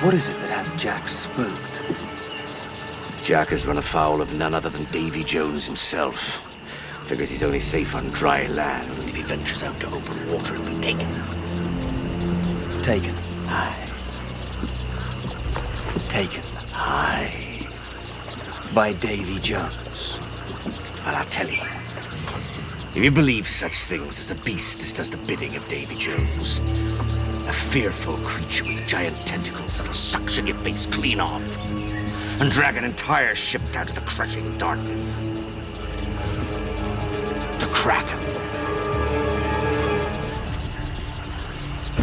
What is it that has Jack spooked? Jack has run afoul of none other than Davy Jones himself. Figures he's only safe on dry land, and if he ventures out to open water, he'll be taken. Taken? Aye. Taken? Aye. By Davy Jones? Well, I'll tell you. If you believe such things as a beast does the bidding of Davy Jones, a fearful creature with giant tentacles that'll suction your face clean off and drag an entire ship down to the crushing darkness. The Kraken.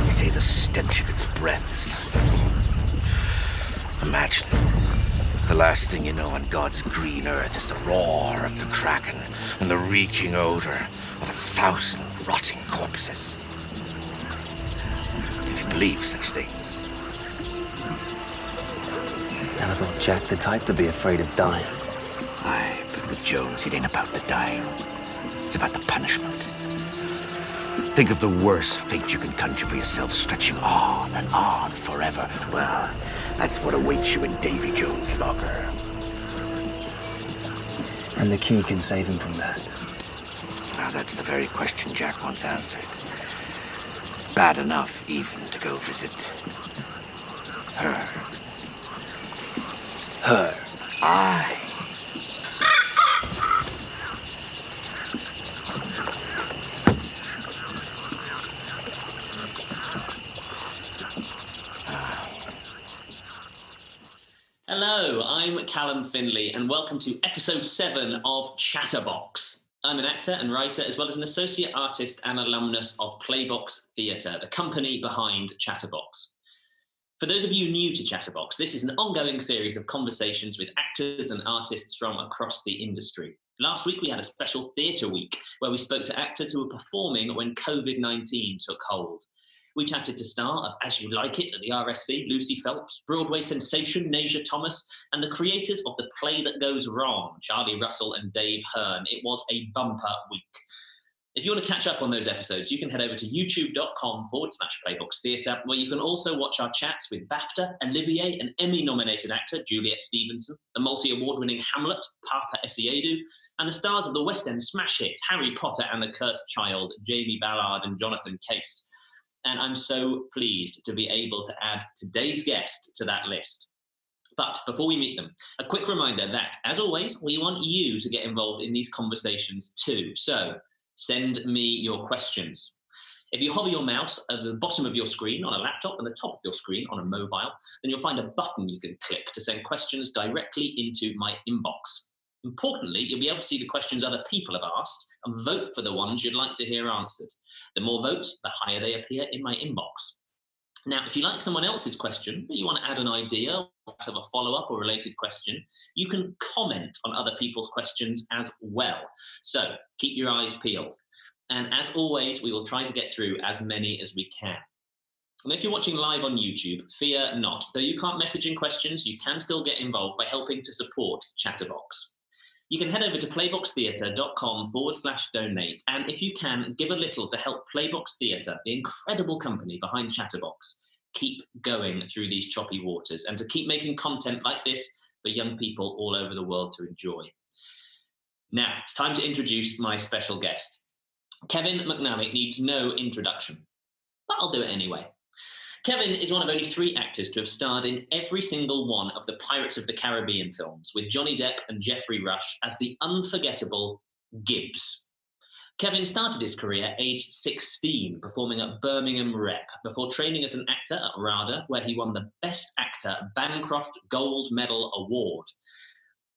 They say the stench of its breath is nothing. Imagine, the last thing you know on God's green earth is the roar of the Kraken and the reeking odor of 1,000 rotting corpses. If you believe such things. Never thought Jack the type to be afraid of dying. Aye, but with Jones, it ain't about the dying. It's about the punishment. Think of the worst fate you can conjure for yourself, stretching on forever. Well, that's what awaits you in Davy Jones' locker. And the key can save him from that. Now, that's the very question Jack wants answered. Bad enough, even, to go visit her. Her. Aye. Hello, I'm Callum Finlay, and welcome to episode 7 of Chatterbox. I'm an actor and writer, as well as an associate artist and alumnus of Playbox Theatre, the company behind Chatterbox. For those of you new to Chatterbox, this is an ongoing series of conversations with actors and artists from across the industry. Last week, we had a special theatre week where we spoke to actors who were performing when COVID-19 took hold. We chatted to star of As You Like It at the RSC, Lucy Phelps, Broadway sensation Nasia Thomas, and the creators of The Play That Goes Wrong, Charlie Russell and Dave Hearn. It was a bumper week. If you want to catch up on those episodes, you can head over to youtube.com/playboxtheatre, where you can also watch our chats with BAFTA, Olivier, and Emmy-nominated actor Juliet Stevenson, the multi-award-winning Hamlet, Papa Essiedu, and the stars of the West End smash hit Harry Potter and the Cursed Child, Jamie Ballard and Jonathan Case. And I'm so pleased to be able to add today's guest to that list. But before we meet them, a quick reminder that, as always, we want you to get involved in these conversations too. So send me your questions. If you hover your mouse at the bottom of your screen on a laptop and the top of your screen on a mobile, then you'll find a button you can click to send questions directly into my inbox. Importantly, you'll be able to see the questions other people have asked and vote for the ones you'd like to hear answered. The more votes, the higher they appear in my inbox. Now, if you like someone else's question, but you want to add an idea, or have a follow-up or related question, you can comment on other people's questions as well. So keep your eyes peeled. And as always, we will try to get through as many as we can. And if you're watching live on YouTube, fear not. Though you can't message in questions, you can still get involved by helping to support Chatterbox. You can head over to playboxtheatre.com/donate. And if you can, give a little to help Playbox Theatre, the incredible company behind Chatterbox, keep going through these choppy waters and to keep making content like this for young people all over the world to enjoy. Now, it's time to introduce my special guest. Kevin McNally needs no introduction, but I'll do it anyway. Kevin is one of only 3 actors to have starred in every single one of the Pirates of the Caribbean films, with Johnny Depp and Geoffrey Rush as the unforgettable Gibbs. Kevin started his career aged 16, performing at Birmingham Rep, before training as an actor at RADA, where he won the Best Actor Bancroft Gold Medal Award.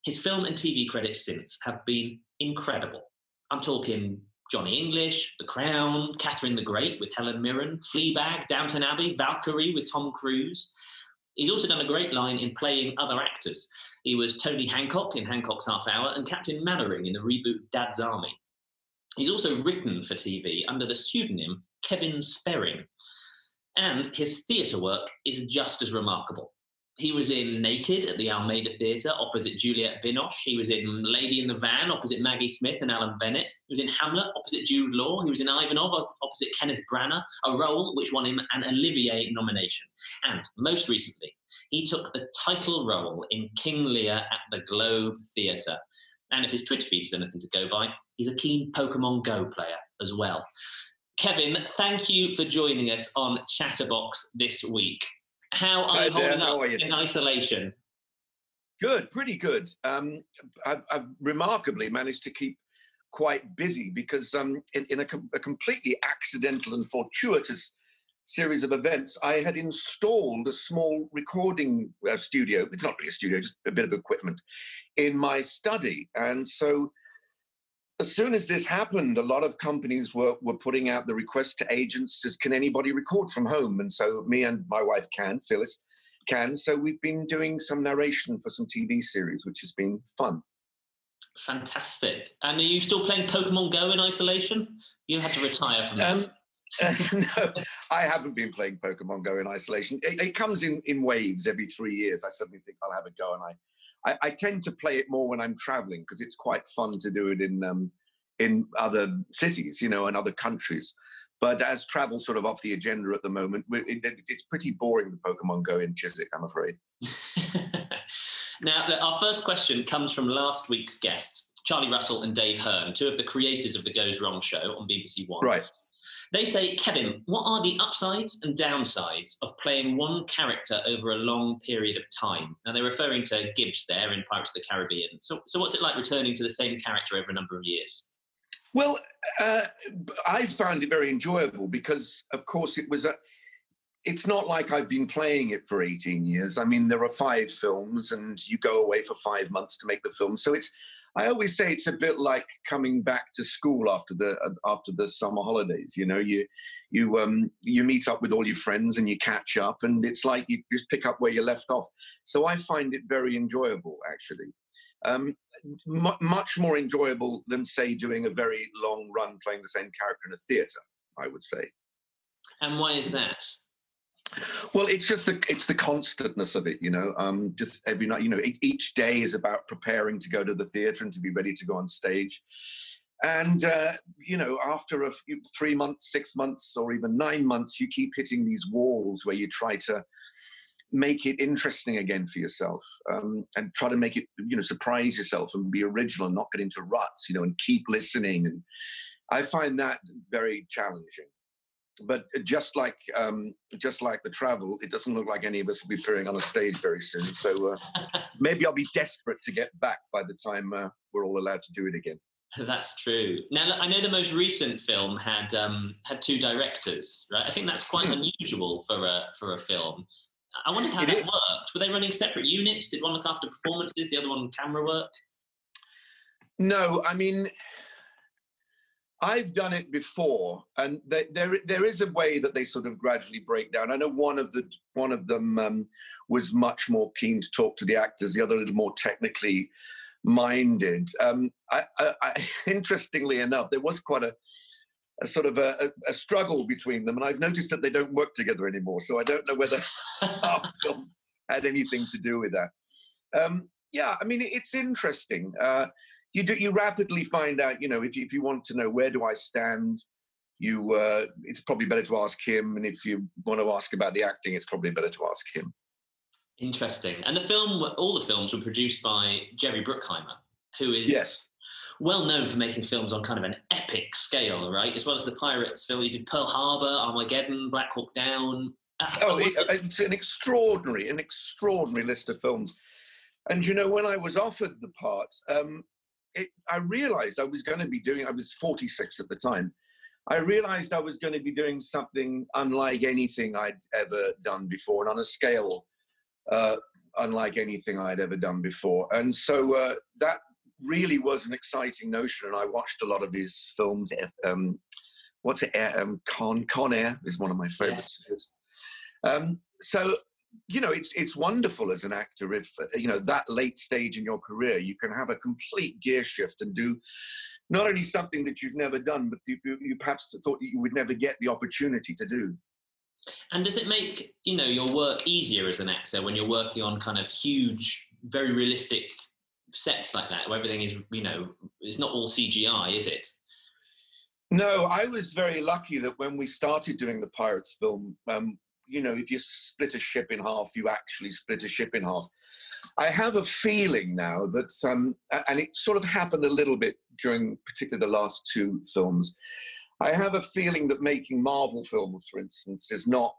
His film and TV credits since have been incredible. I'm talking Johnny English, The Crown, Catherine the Great with Helen Mirren, Fleabag, Downton Abbey, Valkyrie with Tom Cruise. He's also done a great line in playing other actors. He was Tony Hancock in Hancock's Half Hour and Captain Mannering in the reboot Dad's Army. He's also written for TV under the pseudonym Kevin Sperring. And his theatre work is just as remarkable. He was in Naked at the Almeida Theatre opposite Juliette Binoche. He was in Lady in the Van opposite Maggie Smith and Alan Bennett. He was in Hamlet opposite Jude Law. He was in Ivanov opposite Kenneth Branagh, a role which won him an Olivier nomination. And most recently, he took the title role in King Lear at the Globe Theatre. And if his Twitter feed is anything to go by, he's a keen Pokemon Go player as well. Kevin, thank you for joining us on Chatterbox this week. How are you holding up in isolation? Good, pretty good. I've remarkably managed to keep quite busy because in a completely accidental and fortuitous series of events, I had installed a small recording studio. It's not really a studio, just a bit of equipment in my study. And so as soon as this happened, a lot of companies were putting out the request to agents, can anybody record from home? And so me and my wife Phyllis can. So we've been doing some narration for some TV series, which has been fun. Fantastic. And are you still playing Pokemon Go in isolation? You had to retire from that. No, I haven't been playing Pokemon Go in isolation. It comes in waves every 3 years. I suddenly think I'll have a go, and I tend to play it more when I'm traveling because it's quite fun to do it in other cities, you know, and other countries. But as travel's sort of off the agenda at the moment, it's pretty boring, the Pokemon Go in Chiswick, I'm afraid. Now, our first question comes from last week's guests, Charlie Russell and Dave Hearn, two of the creators of The Goes Wrong show on BBC One. Right. They say, Kevin, what are the upsides and downsides of playing one character over a long period of time? Now, they're referring to Gibbs there in Pirates of the Caribbean. So what's it like returning to the same character over a number of years? Well, I found it very enjoyable because, of course, it's not like I've been playing it for 18 years. I mean, there are 5 films and you go away for 5 months to make the film. So I always say it's a bit like coming back to school after the summer holidays. You know, you meet up with all your friends and you catch up, and it's like you just pick up where you left off. So I find it very enjoyable, actually. Much more enjoyable than, say, doing a very long run playing the same character in a theatre, I would say. And why is that? Well, it's the constantness of it, you know. Just every night, you know, each day is about preparing to go to the theatre and to be ready to go on stage. And you know, after 3 months, 6 months, or even 9 months, you keep hitting these walls where you try to make it interesting again for yourself, and try to make it, you know, surprise yourself and be original and not get into ruts, you know, and keep listening. And I find that very challenging. But just like the travel, it doesn't look like any of us will be appearing on a stage very soon. So maybe I'll be desperate to get back by the time we're all allowed to do it again. That's true. Now, I know the most recent film had 2 directors, right? I think that's quite unusual for a film. I wondered how that worked. Were they running separate units? Did one look after performances, the other one camera work? No, I mean, I've done it before, and there is a way that they sort of gradually break down. I know one of them was much more keen to talk to the actors, the other a little more technically minded. Interestingly enough, there was quite a sort of a struggle between them, and I've noticed that they don't work together anymore. So I don't know whether our film had anything to do with that. Yeah, I mean, it's interesting. You rapidly find out, you know, if you want to know where do I stand, it's probably better to ask him. And if you want to ask about the acting, it's probably better to ask him. Interesting. And all the films were produced by Jerry Bruckheimer, who is well known for making films on kind of an epic scale, right? As well as the Pirates film. You did Pearl Harbor, Armageddon, Black Hawk Down. It's an extraordinary list of films. And, you know, when I was offered the part, I realized I was 46 at the time. I realized I was going to be doing something unlike anything I'd ever done before, and on a scale unlike anything I'd ever done before. And so that really was an exciting notion. And I watched a lot of his films. Con Air is one of my favorites. Yeah. So, you know, it's wonderful as an actor if, you know, that late stage in your career, you can have a complete gear shift and do not only something that you've never done, but you perhaps thought you would never get the opportunity to do. And does it make, your work easier as an actor when you're working on kind of huge, very realistic sets like that, where everything is, it's not all CGI, is it? No, I was very lucky that when we started doing the Pirates film, if you split a ship in half, you actually split a ship in half. I have a feeling now that, and it sort of happened a little bit during particularly the last two films, I have a feeling that making Marvel films, for instance, is not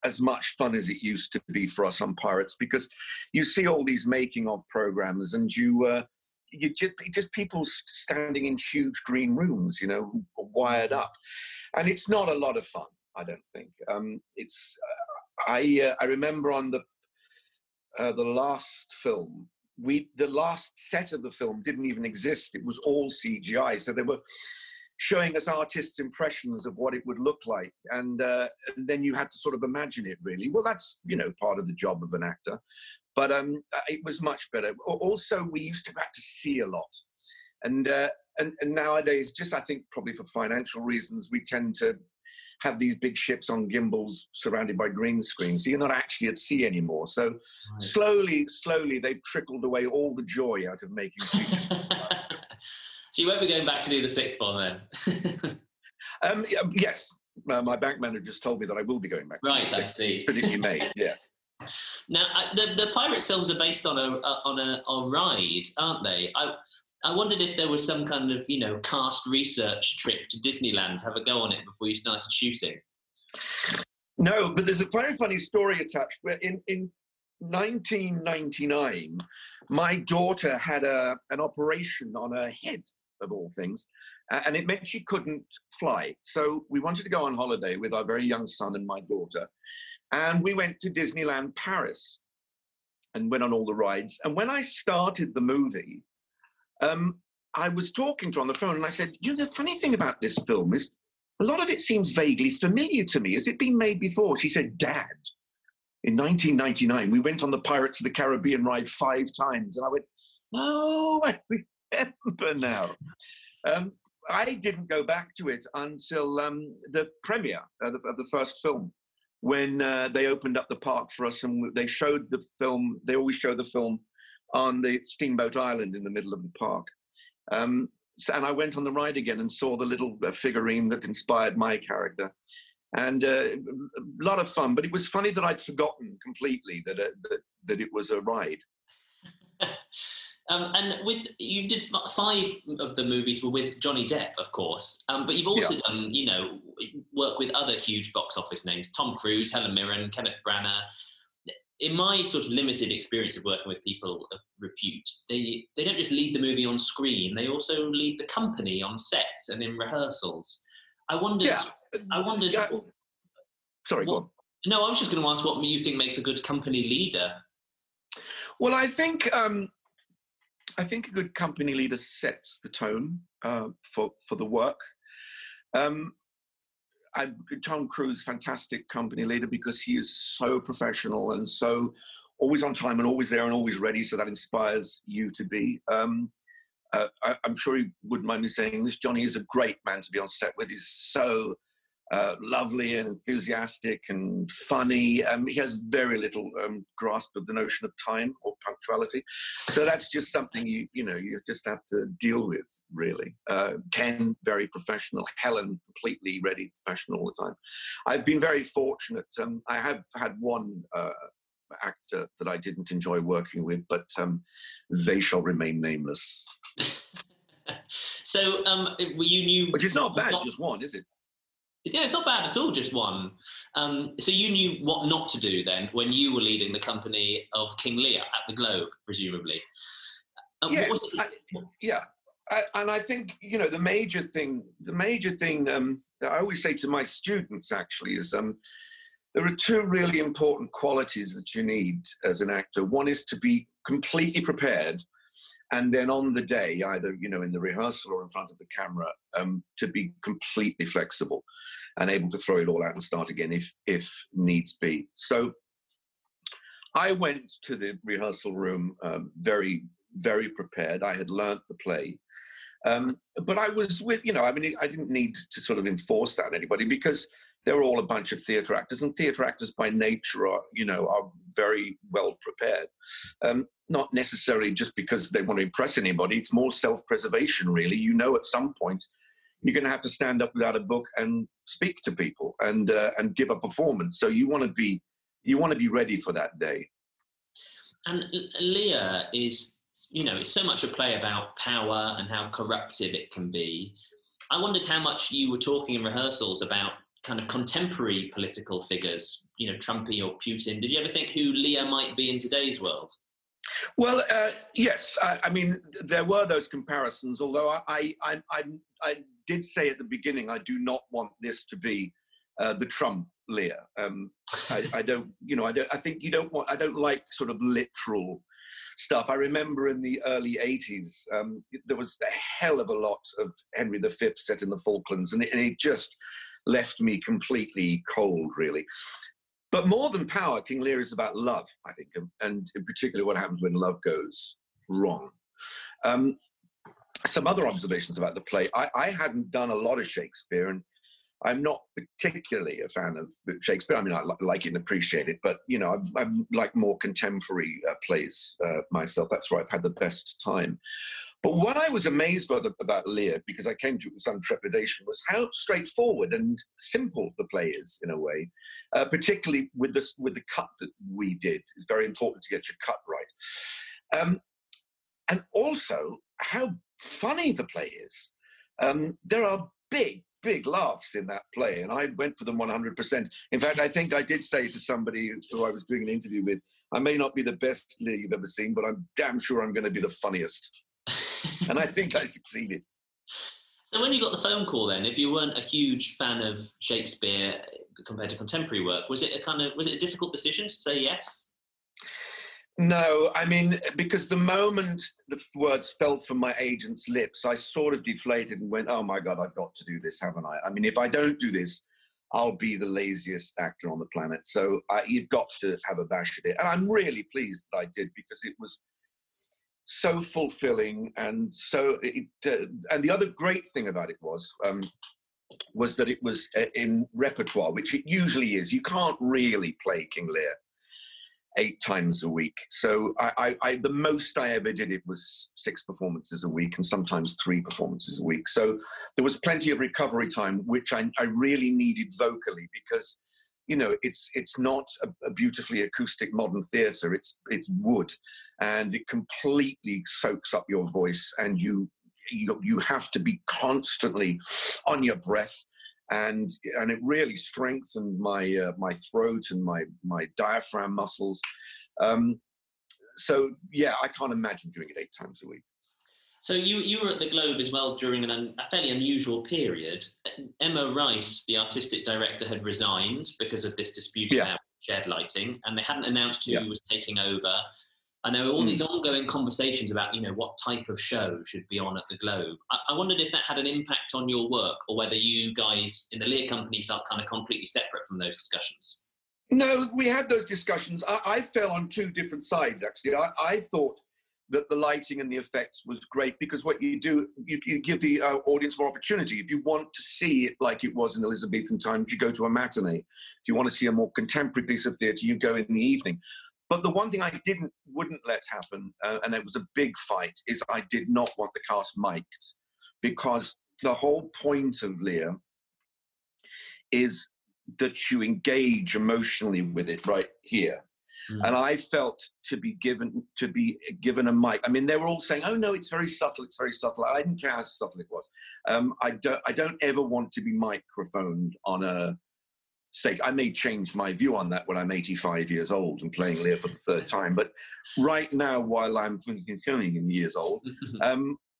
as much fun as it used to be for us on Pirates, because you see all these making of programs and you just people standing in huge green rooms, wired up. And it's not a lot of fun, I don't think. I remember on the last film, the last set of the film didn't even exist. It was all CGI. So they were showing us artists' impressions of what it would look like. And then you had to sort of imagine it, really. Well, that's, part of the job of an actor. But it was much better. Also, we used to have to see a lot. And nowadays, just I think probably for financial reasons, we tend to have these big ships on gimbals surrounded by green screens. So you're not actually at sea anymore. So right. Slowly, they've trickled away all the joy out of making features. So you won't be going back to do the sixth one then? Yes. My bank manager just told me that I will be going back to right, do the sixth. Right, I see. Pretty May, yeah. Now, the Pirates films are based on a ride, aren't they? I wondered if there was some kind of, cast research trip to Disneyland to have a go on it before you started shooting. No, but there's a very funny story attached. Where in 1999, my daughter had an operation on her head, of all things, and it meant she couldn't fly. So we wanted to go on holiday with our very young son and my daughter. And we went to Disneyland Paris and went on all the rides. And when I started the movie, I was talking to her on the phone and I said, the funny thing about this film is a lot of it seems vaguely familiar to me. Has it been made before? She said, Dad, in 1999, we went on the Pirates of the Caribbean ride 5 times. And I went, oh, I remember now. I didn't go back to it until the premiere of the first film, when they opened up the park for us and they showed the film. They always show the film on the Steamboat Island in the middle of the park. And I went on the ride again and saw the little figurine that inspired my character. And a lot of fun, but it was funny that I'd forgotten completely that it was a ride. And you did 5 of the movies were with Johnny Depp, of course, but you've also done, work with other huge box office names: Tom Cruise, Helen Mirren, Kenneth Branagh. In my sort of limited experience of working with people of repute, they don't just lead the movie on screen; they also lead the company on set and in rehearsals. I wondered. Sorry, go on. No, I was just going to ask what you think makes a good company leader. Well, I think a good company leader sets the tone for the work. Tom Cruise, fantastic company leader, because he is so professional and so always on time and always there and always ready. So that inspires you to be. I'm sure he wouldn't mind me saying this. Johnny is a great man to be on set with. He's so lovely and enthusiastic and funny. He has very little grasp of the notion of time or punctuality. So that's just something you just have to deal with, really. Ken, very professional. Helen, completely ready, professional all the time. I've been very fortunate. I have had one actor that I didn't enjoy working with, but they shall remain nameless. So you knew... Which is not bad, just one, is it? Yeah, it's not bad at all, just one. So you knew what not to do then when you were leading the company of King Lear at the Globe, presumably. Yes, and I think, the major thing that I always say to my students, actually, is there are 2 really important qualities that you need as an actor. One is to be completely prepared, and then on the day, either, in the rehearsal or in front of the camera, to be completely flexible and able to throw it all out and start again if needs be. So I went to the rehearsal room very, very prepared. I had learnt the play. But I was with, I didn't need to sort of enforce that on anybody, because they're all a bunch of theatre actors, and theatre actors by nature are, are very well prepared. Not necessarily just because they want to impress anybody. It's more self-preservation, really. At some point you're going to have to stand up without a book and speak to people and give a performance. So you want to be ready for that day. And Lear is, it's so much a play about power and how corruptive it can be. I wondered how much you were talking in rehearsals about kind of contemporary political figures, Trumpy or Putin. Did you ever think who Lear might be in today's world? Well, yes. I mean, there were those comparisons, although I did say at the beginning, I do not want this to be the Trump Lear. I don't like sort of literal stuff. I remember in the early 80s, there was a hell of a lot of Henry V set in the Falklands, and it just left me completely cold, really. But more than power, King Lear is about love, I think, and in particular what happens when love goes wrong. Some other observations about the play. I hadn't done a lot of Shakespeare, and I'm not particularly a fan of Shakespeare. I mean, I like it and appreciate it, but, I like more contemporary plays myself. That's where I've had the best time. But what I was amazed about Lear, because I came to it with some trepidation, was how straightforward and simple the play is, in a way, particularly with the cut that we did. It's very important to get your cut right. And also how funny the play is. There are big laughs in that play, and I went for them 100%. In fact, I think I did say to somebody who I was doing an interview with, I may not be the best Lear you've ever seen, but I'm damn sure I'm going to be the funniest. And I think I succeeded. So when you got the phone call then, if you weren't a huge fan of Shakespeare compared to contemporary work, was it a difficult decision to say yes? No, I mean, because the moment the words fell from my agent's lips, I sort of deflated and went, oh my God, I've got to do this, haven't I? I mean, if I don't do this, I'll be the laziest actor on the planet. So you've got to have a bash at it. And I'm really pleased that I did, because it was so fulfilling, and and the other great thing about it was that it was in repertoire, which it usually is. You can't really play King Lear 8 times a week. So the most I ever did it was 6 performances a week, and sometimes 3 performances a week. So there was plenty of recovery time, which I really needed vocally, because it's not a beautifully acoustic modern theatre. It's wood, and it completely soaks up your voice, and you have to be constantly on your breath, and it really strengthened my my throat and my diaphragm muscles. So yeah, I can't imagine doing it 8 times a week. So you were at the Globe as well during a fairly unusual period. Emma Rice, the artistic director, had resigned because of this dispute about shared lighting, and they hadn't announced who was taking over. And there were all these ongoing conversations about, what type of show should be on at the Globe. I wondered if that had an impact on your work, or whether you guys in the Lear company felt kind of completely separate from those discussions. No, we had those discussions. I fell on 2 different sides, actually. I thought that the lighting and the effects was great, because what you do, you give the audience more opportunity. If you want to see it like it was in Elizabethan times, you go to a matinee. If you want to see a more contemporary piece of theatre, you go in the evening. But the one thing I wouldn't let happen, and it was a big fight, is I did not want the cast mic'd, because the whole point of Lear is that you engage emotionally with it right here. And I felt to be given a mic. I mean, they were all saying, "Oh no, it's very subtle. It's very subtle." I didn't care how subtle it was. I don't ever want to be microphoned on a stage. I may change my view on that when I'm 85 years old and playing Lear for the 3rd time. But right now, while I'm 20 years old,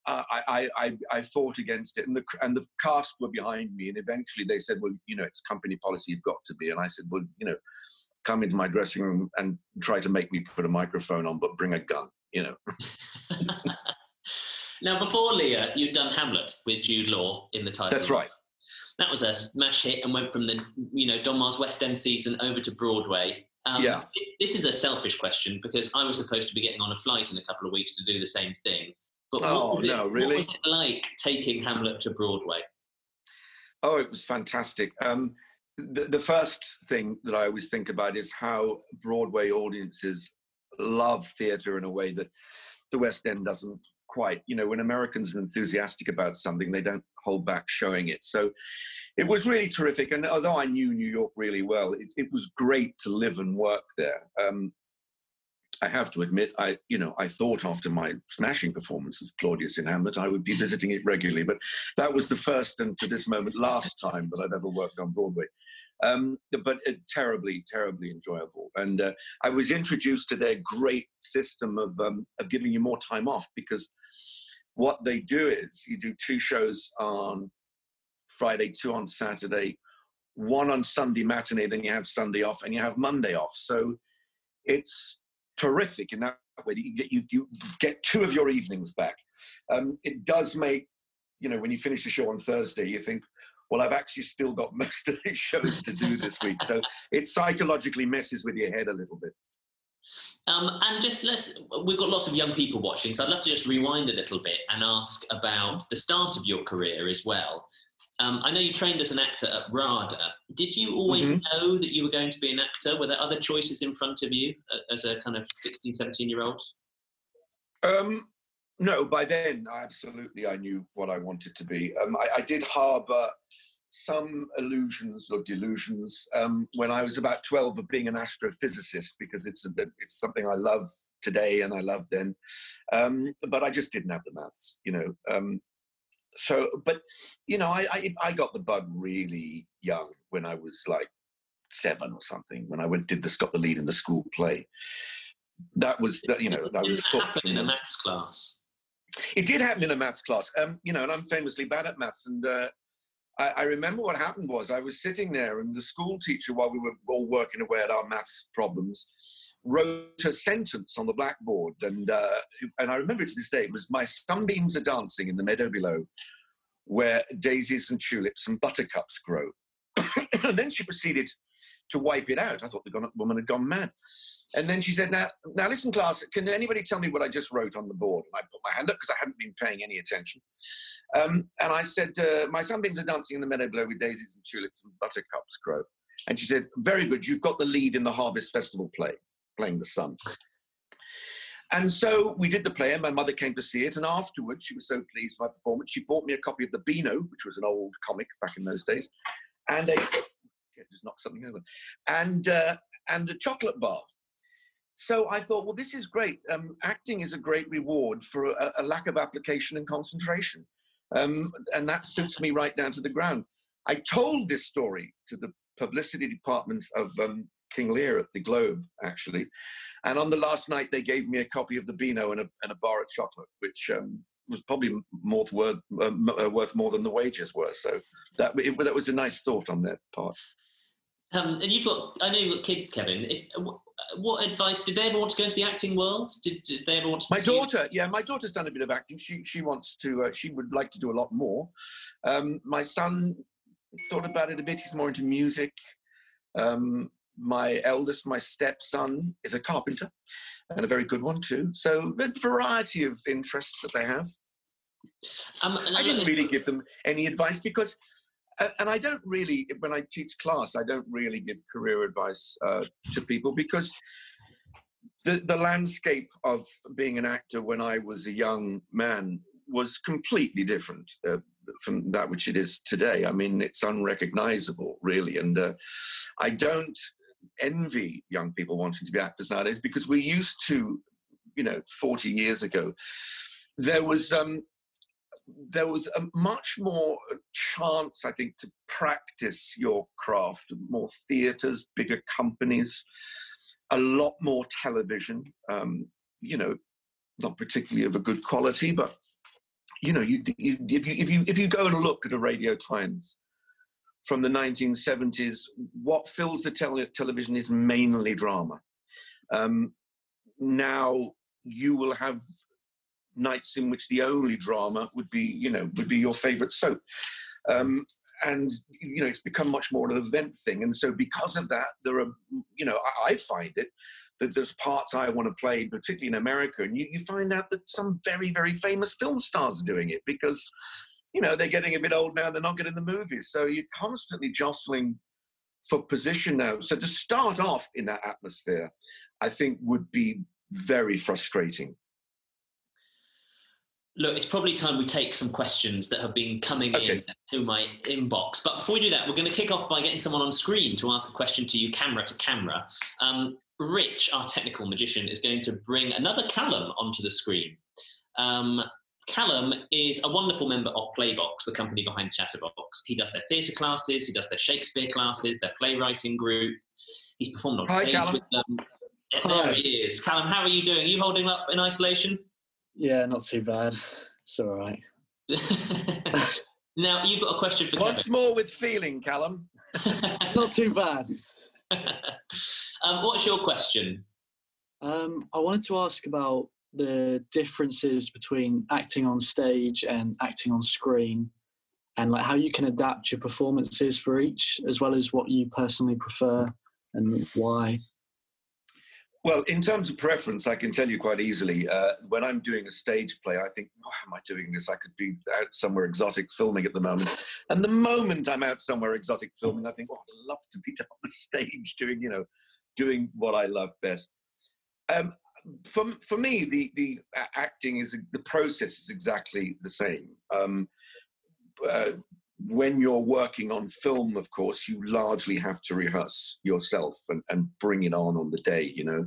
I fought against it, and the cast were behind me. And eventually, they said, "Well, it's company policy. You've got to be." And I said, "Well, come into my dressing room and try to make me put a microphone on, but bring a gun." Now, before Lear, you'd done Hamlet with Jude Law in the title. That's right. That was a smash hit and went from the Don Ma's West End season over to Broadway. This is a selfish question, because I was supposed to be getting on a flight in a couple of weeks to do the same thing. But really? What was it like taking Hamlet to Broadway? Oh, it was fantastic. the first thing that I always think about is how Broadway audiences love theatre in a way that the West End doesn't quite. You know, when Americans are enthusiastic about something, they don't hold back showing it. So it was really terrific. And although I knew New York really well, it was great to live and work there. I have to admit, I thought after my smashing performance of Claudius in Hamlet, I would be visiting it regularly. But that was the first and to this moment last time that I've ever worked on Broadway. But terribly, terribly enjoyable. And I was introduced to their great system of giving you more time off, because what they do is you do 2 shows on Friday, 2 on Saturday, 1 on Sunday matinee, then you have Sunday off, and you have Monday off. So it's terrific in that way that you get 2 of your evenings back. It does make, when you finish the show on Thursday, you think, well, I've actually still got most of these shows to do this week. So it psychologically messes with your head a little bit. And we've got lots of young people watching, so I'd love to just rewind a little bit and ask about the start of your career as well. I know you trained as an actor at RADA. Did you always know that you were going to be an actor? Were there other choices in front of you as a kind of 16, 17-year-old? No, by then, I knew what I wanted to be. I did harbour some illusions or delusions when I was about 12 of being an astrophysicist, because it's something I love today and I loved then. But I just didn't have the maths, I got the bug really young, when I was like 7 or something, when I got the lead in the school play. That was, I was hooked. In a maths class? It did happen in a maths class, and I'm famously bad at maths. And I remember what happened was I was sitting there, and the school teacher, while we were all working away at our maths problems, wrote a sentence on the blackboard, and I remember it to this day. It was, "My sunbeams are dancing in the meadow below, where daisies and tulips and buttercups grow." And then she proceeded to wipe it out. I thought the woman had gone mad. And then she said, now listen, class, can anybody tell me what I just wrote on the board? And I put my hand up, because I hadn't been paying any attention. And I said, "My sunbeams are dancing in the meadow below, with daisies and tulips and buttercups grow." And she said, "Very good, you've got the lead in the Harvest Festival play, playing the sun." And so we did the play, and my mother came to see it. And afterwards, she was so pleased with my performance, she bought me a copy of the Beano, which was an old comic back in those days, and just knocked something over, and a chocolate bar. So I thought, well, this is great. Acting is a great reward for a lack of application and concentration. And that suits me right down to the ground. I told this story to the publicity department of King Lear at the Globe, actually. And on the last night, they gave me a copy of the Beano and a bar of chocolate, which was probably worth more than the wages were. So that was a nice thought on their part. And I know you've got kids, Kevin. What advice, did they ever want to go into the acting world? Did they ever want to? My daughter's done a bit of acting. She wants to, she would like to do a lot more. My son thought about it a bit. He's more into music. My eldest, my stepson, is a carpenter, and a very good one too. So a variety of interests that they have. I didn't really give them any advice, because and I don't really, when I teach class, I don't really give career advice to people, because the landscape of being an actor when I was a young man was completely different from that which it is today. I mean, it's unrecognizable, really. And I don't envy young people wanting to be actors nowadays, because we used to, 40 years ago, there was a much more chance, I think, to practice your craft. More theatres, bigger companies, a lot more television, not particularly of a good quality, but, if you go and look at a Radio Times from the 1970s, what fills the television is mainly drama. Now you will have nights in which the only drama would be your favorite soap. And, it's become much more an event thing. And so because of that, there are, I find it that there's parts I want to play, particularly in America, and you find out that some very, very famous film stars are doing it, because, they're getting a bit old now, they're not getting the movies. So you're constantly jostling for position now. So to start off in that atmosphere, I think would be very frustrating. Look, it's probably time we take some questions that have been coming in to my inbox. But before we do that, we're going to kick off by getting someone on screen to ask a question to you, camera to camera. Rich, our technical magician, is going to bring another Callum onto the screen. Callum is a wonderful member of Playbox, the company behind Chatterbox. He does their theatre classes, he does their Shakespeare classes, their playwriting group. He's performed on stage with them. There he is. Callum, how are you doing? Are you holding up in isolation? Yeah, not too bad. It's all right. Now, you've got a question for Kevin. Once more with feeling, Callum. Not too bad. What's your question? I wanted to ask about the differences between acting on stage and acting on screen, and like how you can adapt your performances for each, as well as what you personally prefer and why. Well, in terms of preference, I can tell you quite easily, when I'm doing a stage play, I think, oh, how am I doing this? I could be out somewhere exotic filming at the moment. And the moment I'm out somewhere exotic filming, I think, oh, I'd love to be on the stage doing what I love best. For me, the acting is, the process is exactly the same. When you're working on film, of course, you largely have to rehearse yourself and bring it on the day, you know.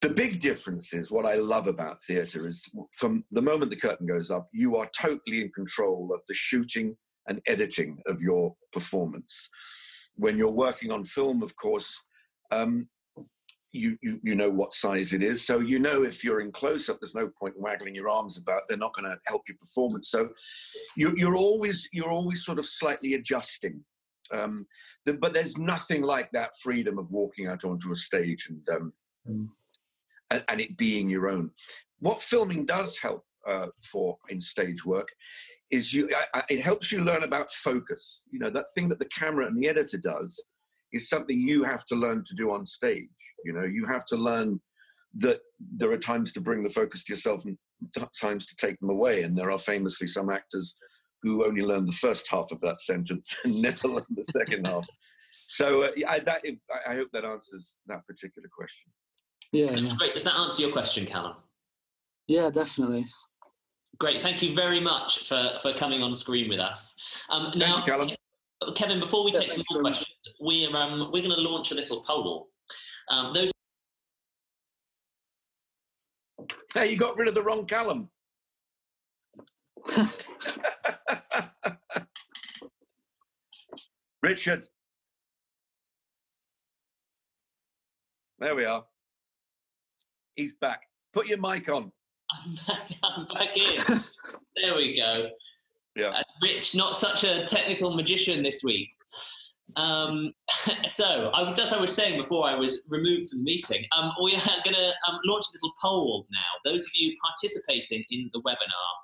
The big difference is, what I love about theatre is, from the moment the curtain goes up, you are totally in control of the shooting and editing of your performance. When you're working on film, of course, you know what size it is, so you know if you're in close-up, there's no point waggling your arms about. They're not going to help your performance. So you're always sort of slightly adjusting. But there's nothing like that freedom of walking out onto a stage and it being your own. What filming does help for in stage work is it helps you learn about focus. You know, that thing that the camera and the editor does is something you have to learn to do on stage. You know, you have to learn that there are times to bring the focus to yourself and times to take them away. And there are famously some actors who only learn the first half of that sentence and never learn the second half. So I hope that answers that particular question. Yeah. Great. Does that answer your question, Callum? Yeah, definitely. Great. Thank you very much for coming on screen with us. Thank you, Callum. Kevin, before we take some more questions, we're going to launch a little poll. Hey, you got rid of the wrong Callum. Richard. There we are. He's back. Put your mic on. I'm back in. There we go. Yeah. Rich, not such a technical magician this week. So, as I was saying before I was removed from the meeting, we are going to launch a little poll now. Those of you participating in the webinar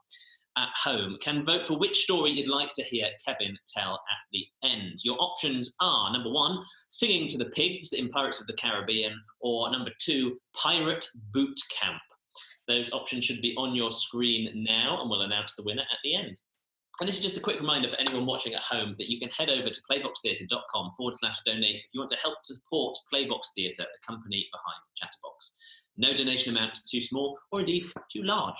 at home can vote for which story you'd like to hear Kevin tell at the end. Your options are, number 1, Singing to the Pigs in Pirates of the Caribbean, or number 2, Pirate Boot Camp. Those options should be on your screen now, and we'll announce the winner at the end. And this is just a quick reminder for anyone watching at home that you can head over to playboxtheatre.com/donate if you want to help to support Playbox Theatre, the company behind Chatterbox. No donation amount too small or indeed too large.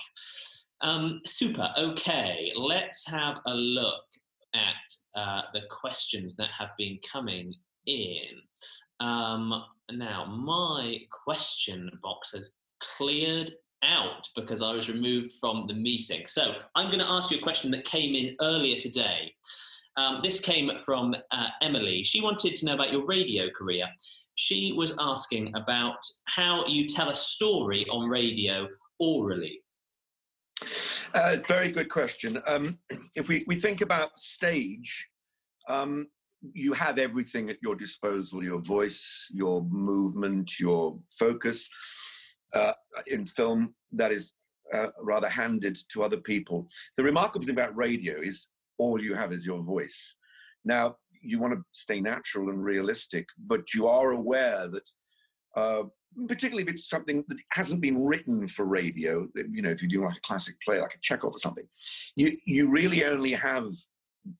Super. Okay, let's have a look at the questions that have been coming in. Now, my question box has cleared out because I was removed from the meeting. So I'm going to ask you a question that came in earlier today. This came from Emily. She wanted to know about your radio career. She was asking about how you tell a story on radio orally. Very good question. If we think about stage, you have everything at your disposal: your voice, your movement, your focus. In film, that is rather handed to other people. The remarkable thing about radio is all you have is your voice. Now, you want to stay natural and realistic, but you are aware that, particularly if it's something that hasn't been written for radio, you know, if you do like a classic play, like a Chekhov or something, you really only have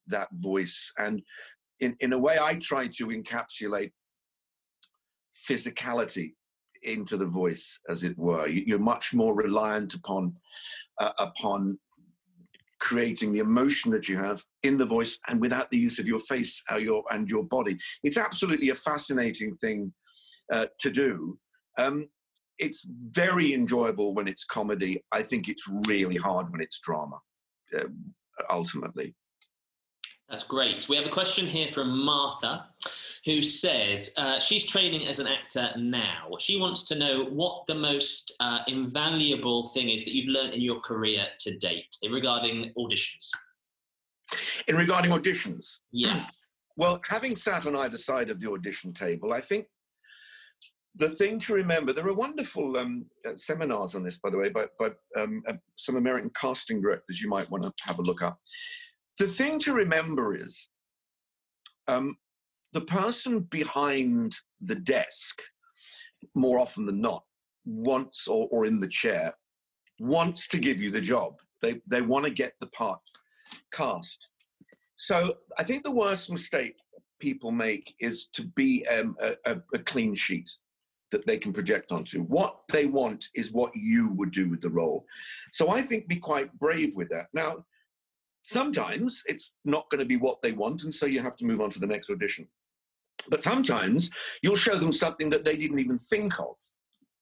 that voice. And in a way, I try to encapsulate physicality into the voice, as it were. You're much more reliant upon creating the emotion that you have in the voice and without the use of your face and your body. It's absolutely a fascinating thing to do. It's very enjoyable when it's comedy. I think it's really hard when it's drama, ultimately. That's great. We have a question here from Martha, who says she's training as an actor now. She wants to know what the most invaluable thing is that you've learned in your career to date regarding auditions. Regarding auditions? Yeah. Well, having sat on either side of the audition table, I think the thing to remember, there are wonderful seminars on this, by the way, by some American casting directors you might want to have a look up. The thing to remember is the person behind the desk, more often than not, wants, or in the chair, wants to give you the job. They want to get the part cast. So I think the worst mistake people make is to be a clean sheet that they can project onto. What they want is what you would do with the role. So I think be quite brave with that. Now, sometimes it's not going to be what they want, and so you have to move on to the next audition. But sometimes you'll show them something that they didn't even think of,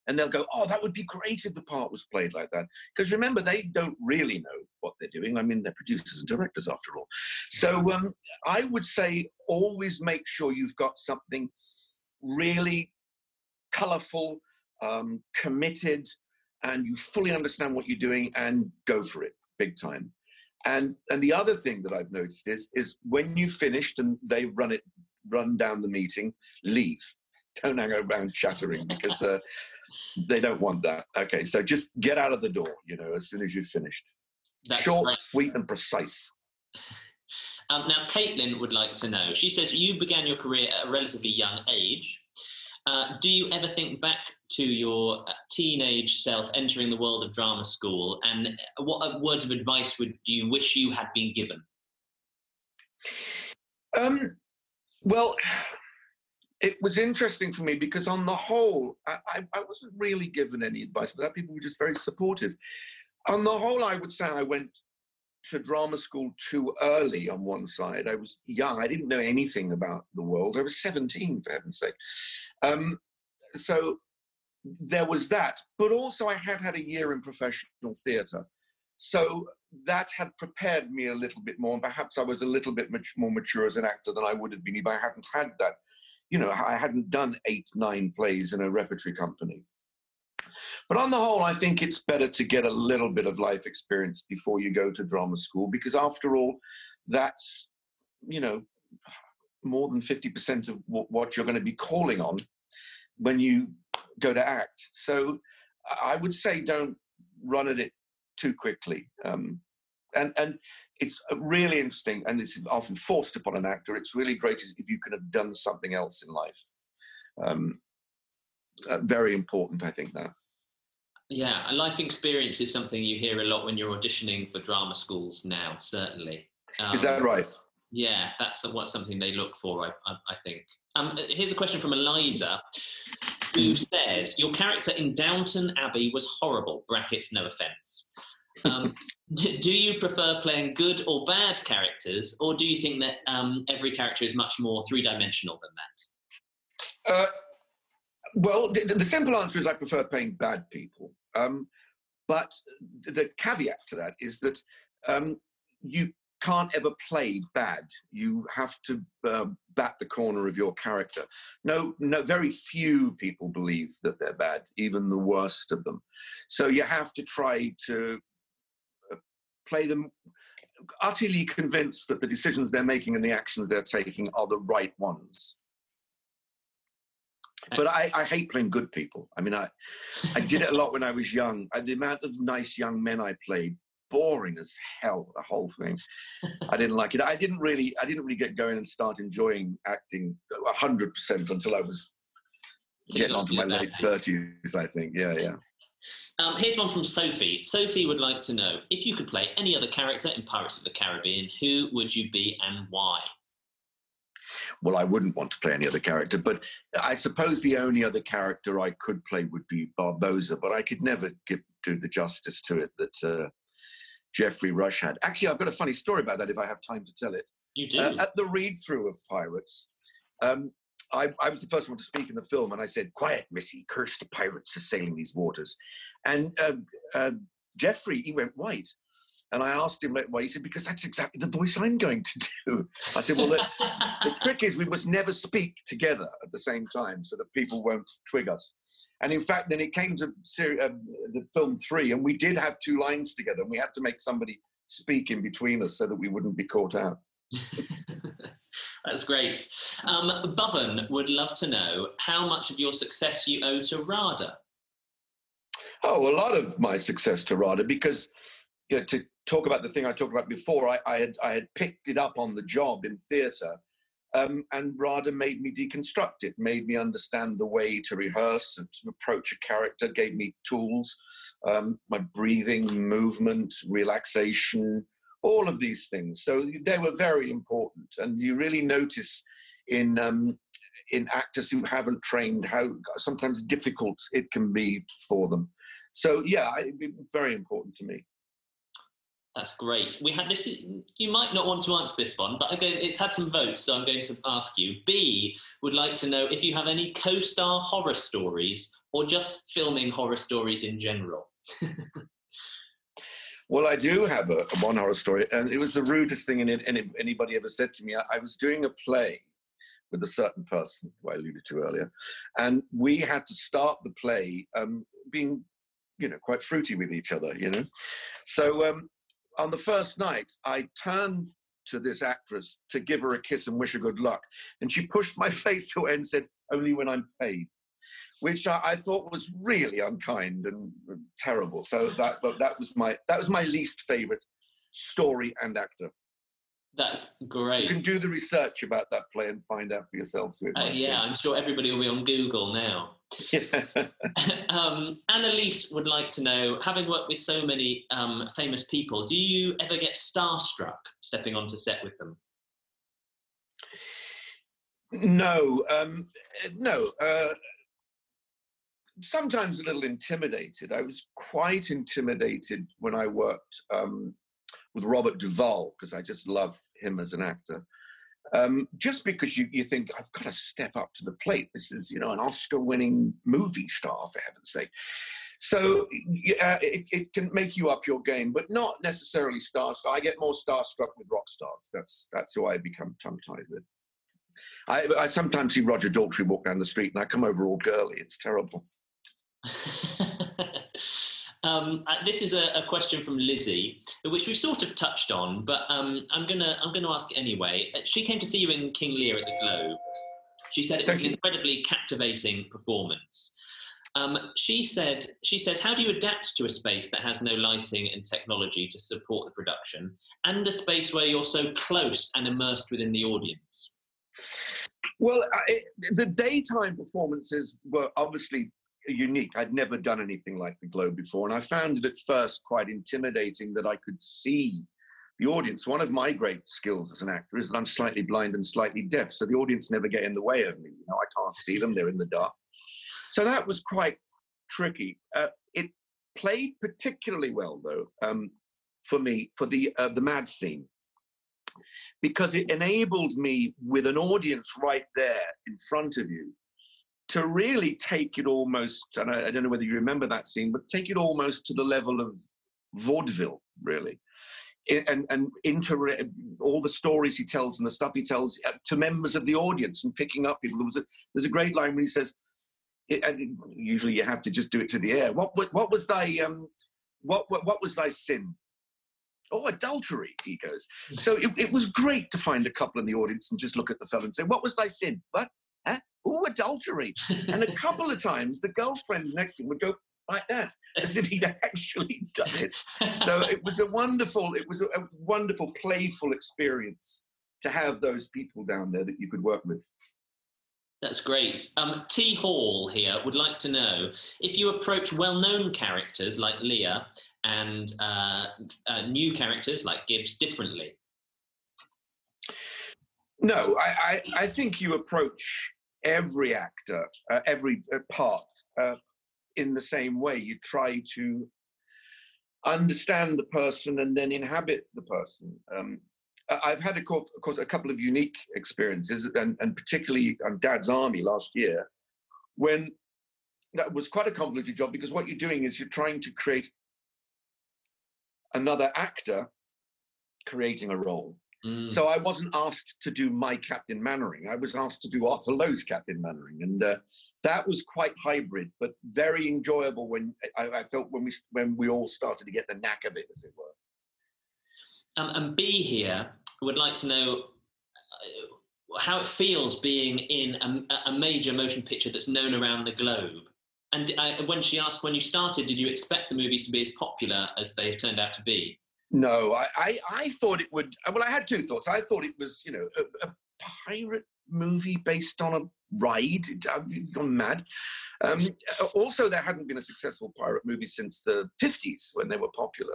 and they'll go, oh, that would be great if the part was played like that. Because remember, they don't really know what they're doing. I mean, they're producers and directors after all. So I would say always make sure you've got something really colourful, committed, and you fully understand what you're doing, and go for it big time. And the other thing that I've noticed is when you've finished and they've run down the meeting, leave. Don't hang around chattering, because they don't want that. Okay, so just get out of the door, as soon as you've finished. That's short, great. Sweet, and precise. Now, Caitlin would like to know, she says you began your career at a relatively young age. Do you ever think back to your teenage self entering the world of drama school, and what words of advice do you wish you had been given? Well, it was interesting for me because on the whole, I wasn't really given any advice, but people were just very supportive. On the whole, I would say I went to drama school too early on one side. I was young. I didn't know anything about the world. I was 17, for heaven's sake. So there was that. But also I had a year in professional theatre. So that had prepared me a little bit more. And perhaps I was a little bit more mature as an actor than I would have been if I hadn't had that. I hadn't done 8, 9 plays in a repertory company. But on the whole, I think it's better to get a little bit of life experience before you go to drama school, because after all, that's, more than 50% of what you're going to be calling on when you go to act. So I would say don't run at it too quickly. And it's really interesting, and it's often forced upon an actor. It's really great if you can have done something else in life. Very important, I think, that. Yeah, a life experience is something you hear a lot when you're auditioning for drama schools now, certainly. Is that right? Yeah, that's something they look for, I think. Here's a question from Eliza, who says, your character in Downton Abbey was horrible, brackets, no offence. Do you prefer playing good or bad characters, or do you think that every character is much more three-dimensional than that? Well, the simple answer is I prefer playing bad people. But the caveat to that is that you can't ever play bad. You have to bat the corner of your character. No, very few people believe that they're bad, even the worst of them. So you have to try to play them utterly convinced that the decisions they're making and the actions they're taking are the right ones. But I hate playing good people. I mean, I did it a lot when I was young. The amount of nice young men I played, boring as hell, the whole thing. I didn't like it. I didn't really get going and start enjoying acting 100% until I was getting on to my late 30s, I think. Yeah. Here's one from Sophie. Sophie would like to know, if you could play any other character in Pirates of the Caribbean, who would you be and why? well, I wouldn't want to play any other character, but I suppose the only other character I could play would be Barbossa, but I could never do the justice to it that Geoffrey Rush had. Actually, I've got a funny story about that if I have time to tell it. You do? At the read-through of Pirates, I was the first one to speak in the film, and I said, "Quiet, Missy, curse the pirates assailing these waters." And Geoffrey, he went white. And I asked him why. He said, "Because that's exactly the voice I'm going to do." I said, "Well, the trick is we must never speak together at the same time so that people won't twig us." And in fact, then it came to the film 3, and we did have 2 lines together, and we had to make somebody speak in between us so that we wouldn't be caught out. That's great. Boven would love to know how much of your success you owe to RADA. Oh, a lot of my success to RADA, because to talk about the thing I talked about before, I had picked it up on the job in theatre, and RADA made me deconstruct it, made me understand the way to rehearse and to approach a character, gave me tools, my breathing, movement, relaxation, all of these things. So they were very important, and you really notice in actors who haven't trained how sometimes difficult it can be for them. So yeah, it'd be very important to me. That's great. We had this. You might not want to answer this one, but again, it's had some votes, so I'm going to ask you. B would like to know if you have any co-star horror stories or just filming horror stories in general. Well, I do have one horror story, and it was the rudest thing anybody ever said to me. I was doing a play with a certain person who I alluded to earlier, and we had to start the play being, quite fruity with each other, So on the first night, I turned to this actress to give her a kiss and wish her good luck, and she pushed my face away and said, "Only when I'm paid," which I thought was really unkind and terrible. So that was my least favourite story and actor. That's great. You can do the research about that play and find out for yourselves. Yeah, I'm sure everybody will be on Google now. Annalise would like to know, having worked with so many famous people, do you ever get starstruck stepping onto set with them? No. Sometimes a little intimidated. I was quite intimidated when I worked with Robert Duvall, because I just love him as an actor. Just because you think, I've got to step up to the plate. This is, an Oscar-winning movie star, for heaven's sake. So it can make you up your game, but not necessarily starstruck. I get more starstruck with rock stars. That's who I become tongue-tied with. I sometimes see Roger Daltrey walk down the street and I come over all girly. It's terrible. This is a question from Lizzie, which we've sort of touched on, but I'm gonna ask it anyway. She came to see you in King Lear at the Globe. She said it was an incredibly captivating performance. She says, how do you adapt to a space that has no lighting and technology to support the production, and a space where you're so close and immersed within the audience? Well, the daytime performances were obviously unique. I'd never done anything like the Globe before, and I found it at first quite intimidating that I could see the audience. One of my great skills as an actor is that I'm slightly blind and slightly deaf, so the audience never get in the way of me. I can't see them, they're in the dark. So that was quite tricky. It played particularly well, though, for me, for the Mad scene, because it enabled me, with an audience right there in front of you, to really take it almost, and I don't know whether you remember that scene, but take it almost to the level of vaudeville, really. And into all the stories he tells and the stuff he tells to members of the audience and picking up people. There's a great line when he says, and usually you have to just do it to the air. What was thy sin? Oh, adultery, he goes. So it was great to find a couple in the audience and just look at the fellow and say, what was thy sin? What? Huh? Oh, adultery. And a couple of times the girlfriend next to him would go like that, as if he'd actually done it. So it was a wonderful, playful experience to have those people down there that you could work with. That's great. T. Hall here would like to know if you approach well-known characters like Leah and new characters like Gibbs differently. No, I think you approach every actor, every part in the same way. You try to understand the person and then inhabit the person. I've had, of course, a couple of unique experiences, and particularly on Dad's Army last year, when that was quite a convoluted job, because what you're doing is you're trying to create another actor creating a role. So I wasn't asked to do my Captain Mannering. I was asked to do Arthur Lowe's Captain Mannering, and that was quite hybrid, but very enjoyable. When I felt when we all started to get the knack of it, as it were. And B here would like to know how it feels being in a major motion picture that's known around the globe. And when she asked, when you started, did you expect the movies to be as popular as they've turned out to be? No, I thought it would. Well, I had two thoughts. I thought it was, you know, a pirate movie based on a ride. I've gone mad. Also, there hadn't been a successful pirate movie since the 50s when they were popular.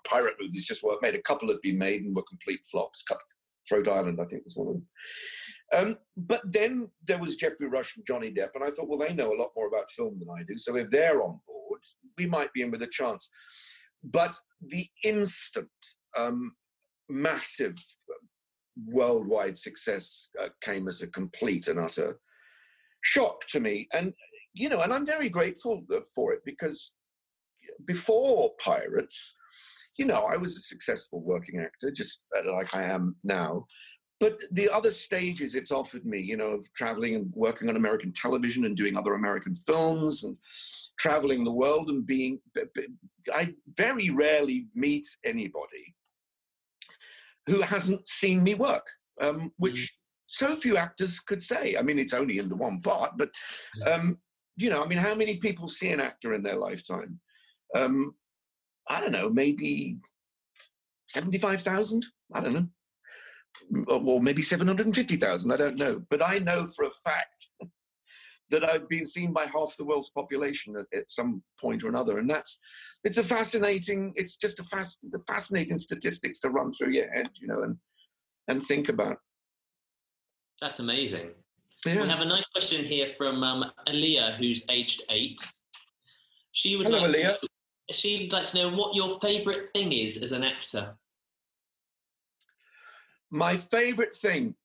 Pirate movies just weren't made. A couple had been made and were complete flops. Cutthroat Island, I think, was one of them. But then there was Geoffrey Rush and Johnny Depp, and I thought, well, they know a lot more about film than I do, so if they're on board, we might be in with a chance. But the instant massive worldwide success came as a complete and utter shock to me. And, you know, and I'm very grateful for it, because before Pirates, you know, I was a successful working actor, just like I am now. But the other stages it's offered me, you know, of traveling and working on American television and doing other American films and traveling the world and being, I very rarely meet anybody who hasn't seen me work, which so few actors could say. I mean, it's only in the one part, but, you know, I mean, how many people see an actor in their lifetime? I don't know, maybe 75,000? I don't know. Or maybe 750,000, I don't know. But I know for a fact that I've been seen by half the world's population at some point or another. And it's a fascinating, it's just the fascinating statistics to run through your head, you know, and think about. That's amazing. Yeah. We have a nice question here from Aaliyah, who's aged 8. Hello, Aaliyah. She'd like to know what your favourite thing is as an actor. My favorite thing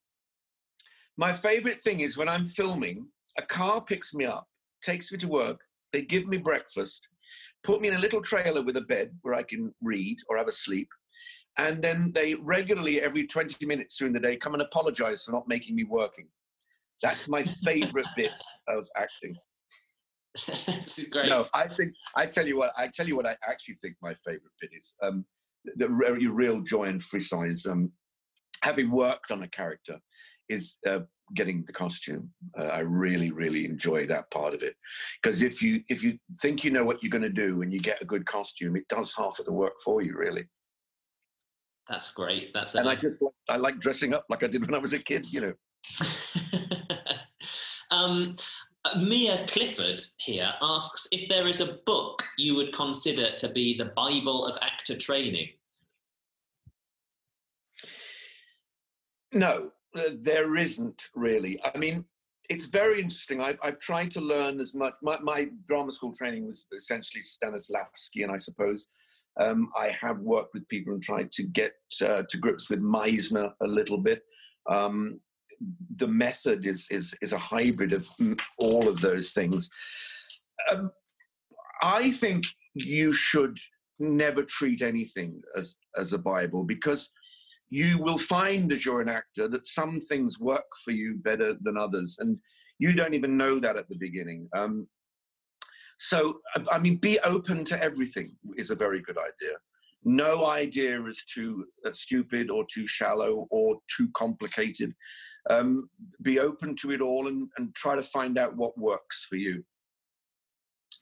is when I'm filming, a car picks me up, takes me to work, they give me breakfast, put me in a little trailer with a bed where I can read or have a sleep, and then they regularly, every 20 minutes during the day, come and apologize for not making me working. That's my favorite bit of acting. This is great. No, I tell you what I actually think my favorite bit is. The real joy and frisson is having worked on a character is getting the costume. I really, really enjoy that part of it, because if you think you know what you're going to do and you get a good costume, it does half of the work for you, really. That's great. I like dressing up like I did when I was a kid, you know. Mia Clifford here asks if there is a book you would consider to be the Bible of actor training. No, there isn't really. I mean, it's very interesting. I've tried to learn as much. My drama school training was essentially Stanislavski, I suppose. I have worked with people and tried to get to grips with Meisner a little bit. The method is a hybrid of all of those things. I think you should never treat anything as a Bible, because you will find as you're an actor that some things work for you better than others, and you don't even know that at the beginning. So, I mean, be open to everything is a very good idea. No idea is too stupid or too shallow or too complicated. Be open to it all and try to find out what works for you.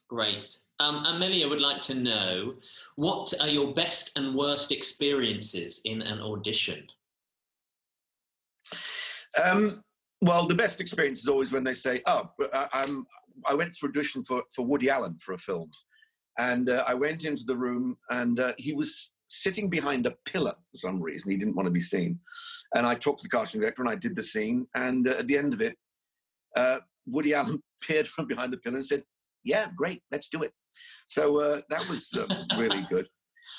Great. Amelia would like to know, what are your best and worst experiences in an audition? Well, the best experience is always when they say, oh, I went for audition for Woody Allen for a film. And I went into the room and he was sitting behind a pillar for some reason. He didn't want to be seen. And I talked to the casting director and I did the scene. And at the end of it, Woody Allen appeared from behind the pillar and said, yeah, great, let's do it. So that was really good.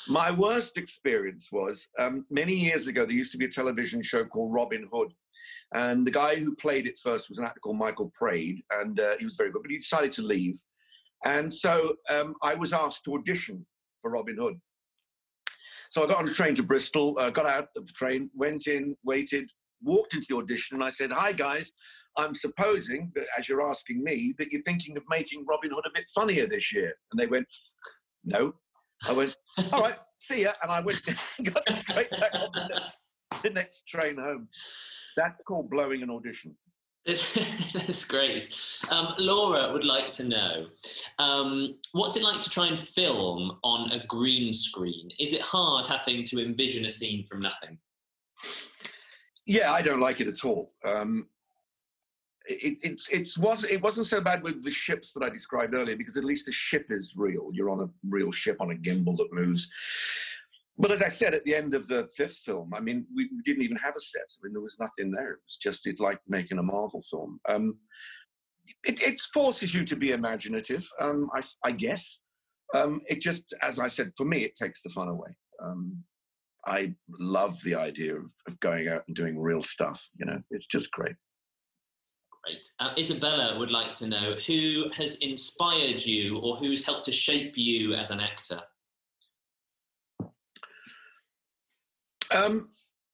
My worst experience was many years ago, there used to be a television show called Robin Hood. And the guy who played it first was an actor called Michael Praed. And he was very good, but he decided to leave. And so I was asked to audition for Robin Hood. So I got on a train to Bristol, got out of the train, went in, waited, walked into the audition, and I said, hi, guys. I'm supposing that, as you're asking me, that you're thinking of making Robin Hood a bit funnier this year. And they went, no. I went, all right, see ya. And I went, got straight back on the next train home. That's called blowing an audition. That's great. Laura would like to know, what's it like to try and film on a green screen? Is it hard having to envision a scene from nothing? Yeah, I don't like it at all. It wasn't so bad with the ships that I described earlier, because at least the ship is real. You're on a real ship on a gimbal that moves. But as I said, at the end of the fifth film, I mean, we didn't even have a set. I mean, there was nothing there. It was just, it's like making a Marvel film. It forces you to be imaginative, I guess. It just, as I said, for me, it takes the fun away. I love the idea of going out and doing real stuff. You know, it's just great. Great. Isabella would like to know, who has inspired you or who's helped to shape you as an actor?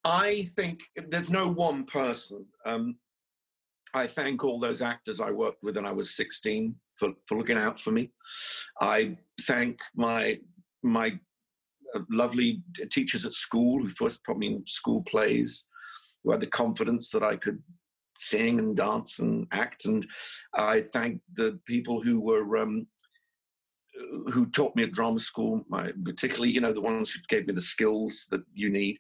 I think there's no one person. I thank all those actors I worked with when I was 16 for looking out for me. I thank my lovely teachers at school who first put me in school plays, who had the confidence that I could sing and dance and act. And I thank the people who were who taught me at drama school, particularly, you know, the ones who gave me the skills that you need.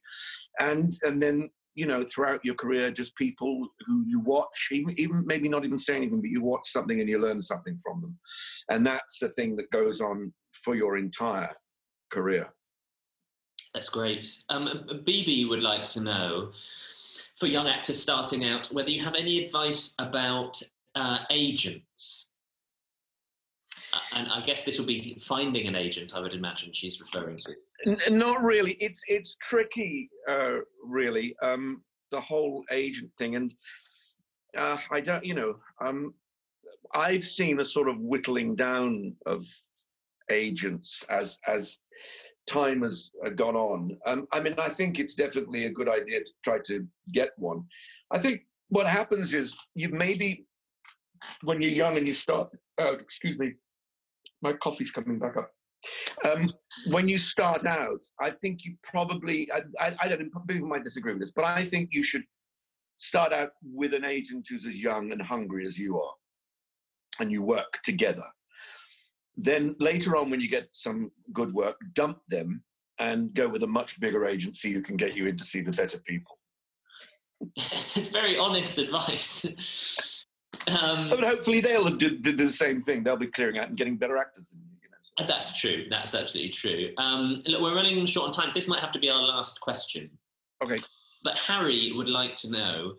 And then, you know, throughout your career, just people who you watch, even maybe not even saying anything, but you watch something and you learn something from them. And that's the thing that goes on for your entire career. That's great. BB would like to know, for young actors starting out, whether you have any advice about agents. And I guess this will be finding an agent, I would imagine she's referring to. Not really. It's tricky, really, the whole agent thing. And I don't, you know, I've seen a sort of whittling down of agents as time has gone on. I mean, I think it's definitely a good idea to try to get one. I think what happens is you maybe, when you're young and you start, excuse me, my coffee's coming back up. When you start out, I think you probably, I don't know, people might disagree with this, but I think you should start out with an agent who's as young and hungry as you are, and you work together. Then later on, when you get some good work, dump them and go with a much bigger agency who can get you in to see the better people. It's very honest advice. But hopefully they'll do the same thing. They'll be clearing out and getting better actors than you. So. That's true. That's absolutely true. Look, we're running short on time, so this might have to be our last question. Okay. But Harry would like to know,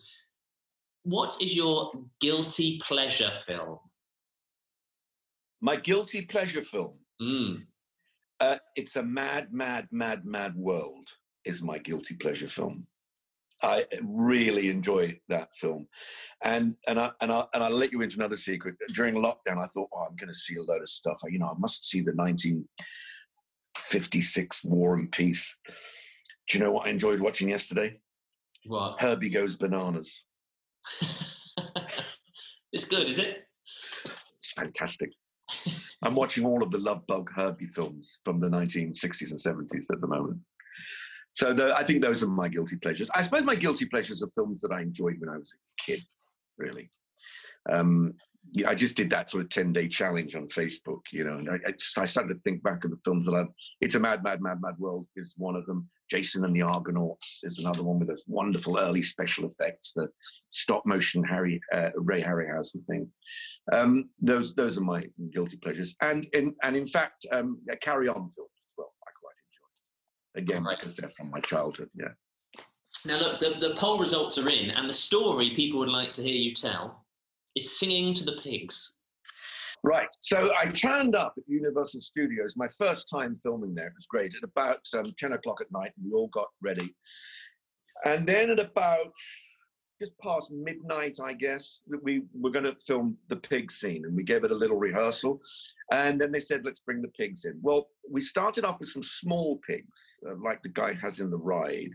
what is your guilty pleasure film? My guilty pleasure film? It's a Mad World is my guilty pleasure film. I really enjoy that film, and I'll let you into another secret. During lockdown, I thought, oh, I'm going to see a load of stuff. I must see the 1956 War and Peace. Do you know what I enjoyed watching yesterday? What? Herbie Goes Bananas. It's good, is it? It's fantastic. I'm watching all of the Love Bug Herbie films from the 1960s and 70s at the moment. So I think those are my guilty pleasures. I suppose my guilty pleasures are films that I enjoyed when I was a kid, really. I just did that sort of 10-day challenge on Facebook, you know, and I started to think back of the films that It's a Mad World is one of them. Jason and the Argonauts is another one with those wonderful early special effects, the stop motion Ray Harryhausen thing. Those are my guilty pleasures. And in fact, Carry On films as well, I quite enjoy. again, because they're from my childhood. Yeah. Now, look, the poll results are in, and the story people would like to hear you tell is Singing to the Pigs. Right. So I turned up at Universal Studios, my first time filming there. It was great. At about 10 o'clock at night, and we all got ready. And then at about just past midnight, I guess, we were going to film the pig scene, and we gave it a little rehearsal. And then they said, let's bring the pigs in. Well, we started off with some small pigs, like the guy has in the ride.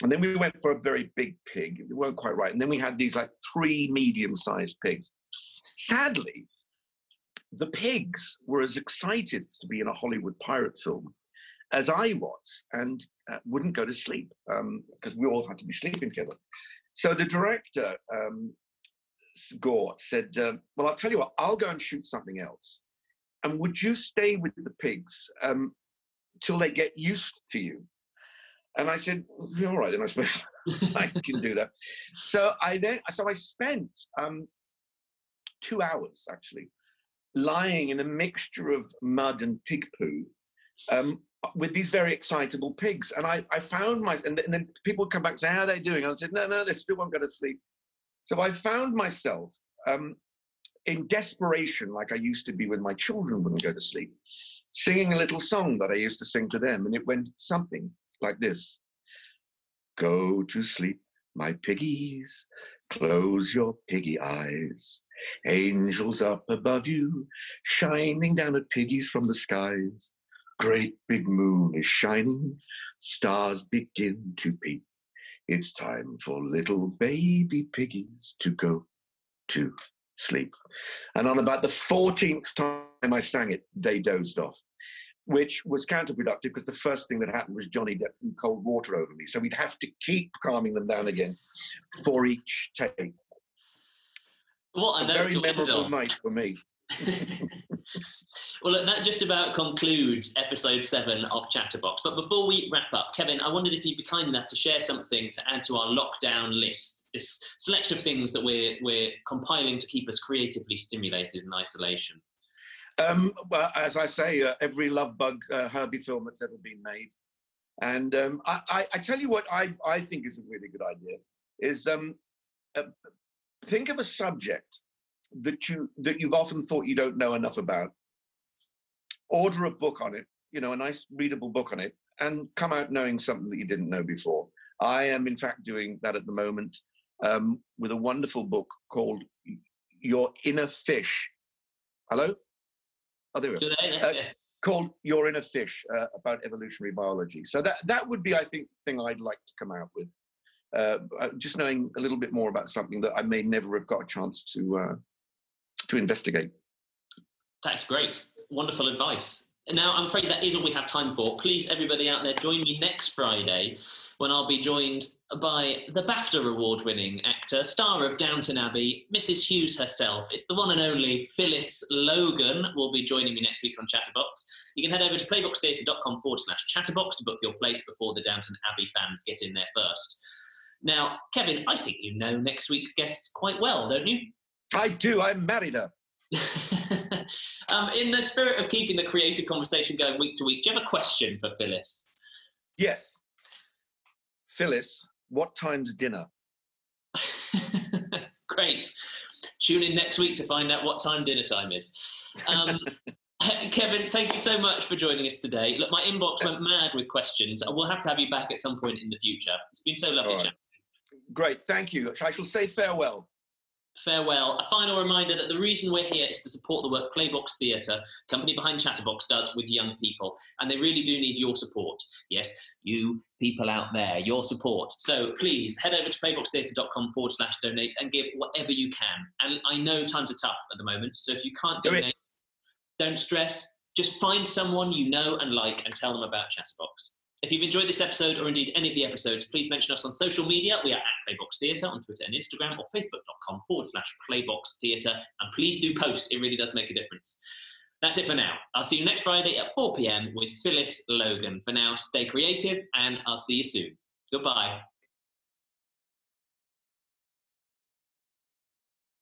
And then we went for a very big pig. It weren't quite right. And then we had these like 3 medium-sized pigs. Sadly, the pigs were as excited to be in a Hollywood pirate film as I was, and wouldn't go to sleep because we all had to be sleeping together. So the director, Gort, said, well, I'll tell you what, I'll go and shoot something else. And would you stay with the pigs till they get used to you? And I said, all right, then I suppose I can do that. So I spent 2 hours, actually, lying in a mixture of mud and pig poo with these very excitable pigs. And I found and then people would come back and say, how are they doing? I said, no, they still won't go to sleep. So I found myself in desperation, like I used to be when my children wouldn't go to sleep, singing a little song that I used to sing to them. And it went something like this. Go to sleep, my piggies, close your piggy eyes. Angels up above you, shining down at piggies from the skies. Great big moon is shining, stars begin to peep. It's time for little baby piggies to go to sleep. And on about the 14th time I sang it, they dozed off, which was counterproductive because the first thing that happened was Johnny Depp threw cold water over me. So we'd have to keep calming them down again for each take. What a very memorable night for me. Well, look, that just about concludes episode 7 of Chatterbox. But before we wrap up, Kevin, I wondered if you'd be kind enough to share something to add to our lockdown list, this selection of things that we're compiling to keep us creatively stimulated in isolation. Well, as I say, every Love Bug Herbie film that's ever been made. And I tell you what I think is a really good idea is think of a subject that you've often thought you don't know enough about. Order a book on it, a nice readable book on it, and come out knowing something that you didn't know before. I am, in fact, doing that at the moment with a wonderful book called Your Inner Fish. Hello? Oh, there we go. Called Your Inner Fish, about evolutionary biology. So that would be, I think, the thing I'd like to come out with. Just knowing a little bit more about something that I may never have got a chance to investigate. That's great. Wonderful advice. Now, I'm afraid that is all we have time for. Please, everybody out there, join me next Friday when I'll be joined by the BAFTA award-winning actor, star of Downton Abbey, Mrs. Hughes herself. It's the one and only Phyllis Logan will be joining me next week on Chatterbox. You can head over to playboxtheatre.com/chatterbox to book your place before the Downton Abbey fans get in there first. Now, Kevin, I think you know next week's guest quite well, don't you? I do. I married her. In the spirit of keeping the creative conversation going week to week, do you have a question for Phyllis? Yes. Phyllis, what time's dinner? Great. Tune in next week to find out what time dinner time is. Kevin, thank you so much for joining us today. Look, my inbox went mad with questions. We'll have to have you back at some point in the future. It's been so lovely chatting. Great, thank you. I shall say farewell. Farewell. A final reminder that the reason we're here is to support the work Playbox Theatre, company behind Chatterbox, does with young people. And they really do need your support. Yes, you people out there, your support. So please head over to playboxtheatre.com/donate and give whatever you can. And I know times are tough at the moment. So if you can't donate, don't stress. Just find someone you know and like and tell them about Chatterbox. If you've enjoyed this episode, or indeed any of the episodes, please mention us on social media. We are at Playbox Theatre on Twitter and Instagram, or facebook.com/Playbox Theatre. And please do post. It really does make a difference. That's it for now. I'll see you next Friday at 4 p.m. with Phyllis Logan. For now, stay creative, and I'll see you soon. Goodbye.